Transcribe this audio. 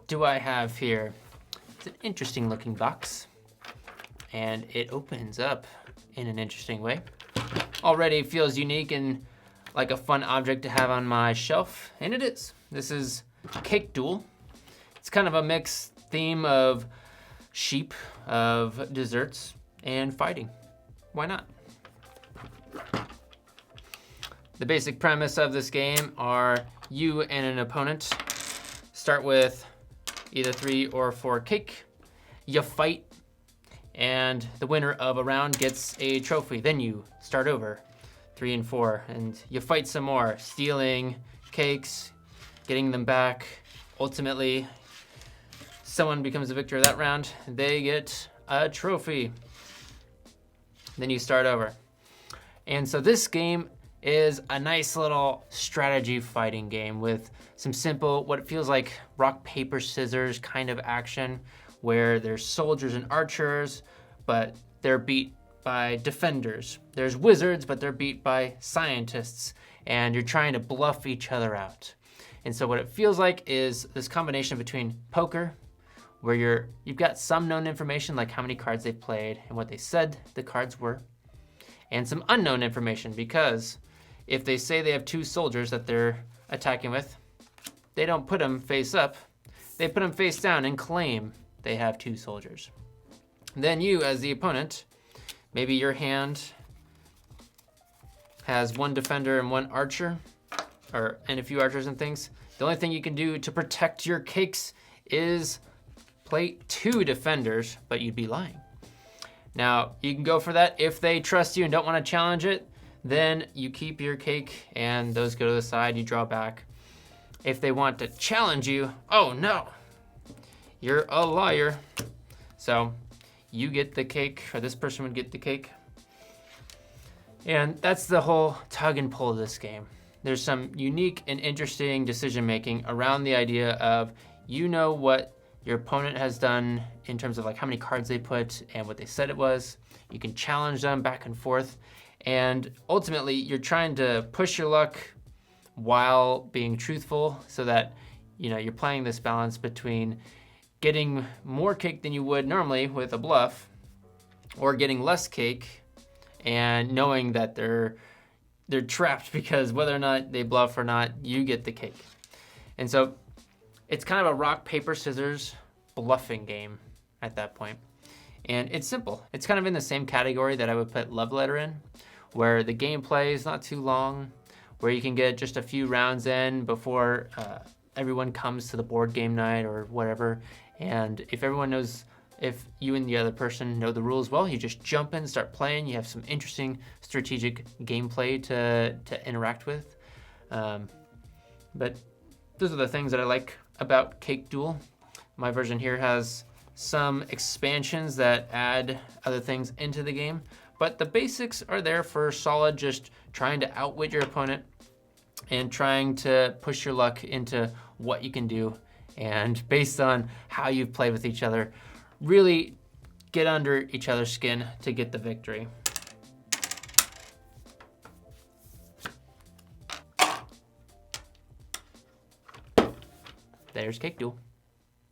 what do I have here? It's an interesting looking box, and it opens up in an interesting way. Already feels unique and like a fun object to have on my shelf, and it is. This is Cake Duel. It's kind of a mixed theme of sheep, of desserts, and fighting. Why not? The basic premise of this game are you and an opponent start with either 3 or 4 cake. You fight, and the winner of a round gets a trophy. Then you start over, 3 and 4, and you fight some more, stealing cakes, getting them back. Ultimately, someone becomes the victor of that round. They get a trophy. Then you start over. And so this game is a nice little strategy fighting game with some simple, what it feels like rock, paper, scissors kind of action, where there's soldiers and archers, but they're beat by defenders. There's wizards, but they're beat by scientists, and you're trying to bluff each other out. And so what it feels like is this combination between poker, where you've got some known information like how many cards they've played and what they said the cards were, and some unknown information, because if they say they have 2 soldiers that they're attacking with, they don't put them face up, they put them face down and claim they have 2 soldiers. Then you, as the opponent, maybe your hand has 1 defender and 1 archer, and a few archers and things. The only thing you can do to protect your cakes is play 2 defenders, but you'd be lying. Now, you can go for that. If they trust you and don't want to challenge it, then you keep your cake and those go to the side, you draw back. If they want to challenge you, oh no, you're a liar. So you get the cake, or this person would get the cake. And that's the whole tug and pull of this game. There's some unique and interesting decision making around the idea of, you know what your opponent has done in terms of like how many cards they put and what they said it was. You can challenge them back and forth. And ultimately, you're trying to push your luck while being truthful, so that you're playing this balance between getting more cake than you would normally with a bluff, or getting less cake and knowing that they're trapped, because whether or not they bluff or not, you get the cake. And so it's kind of a rock, paper, scissors bluffing game at that point. And it's simple. It's kind of in the same category that I would put Love Letter in, where the gameplay is not too long, where you can get just a few rounds in before everyone comes to the board game night or whatever. And if you and the other person know the rules well, you just jump in, start playing. You have some interesting strategic gameplay to interact with. But those are the things that I like about Cake Duel. My version here has some expansions that add other things into the game, but the basics are there for solid, just trying to outwit your opponent and trying to push your luck into what you can do. And based on how you've played with each other, really get under each other's skin to get the victory. There's Cake Duel.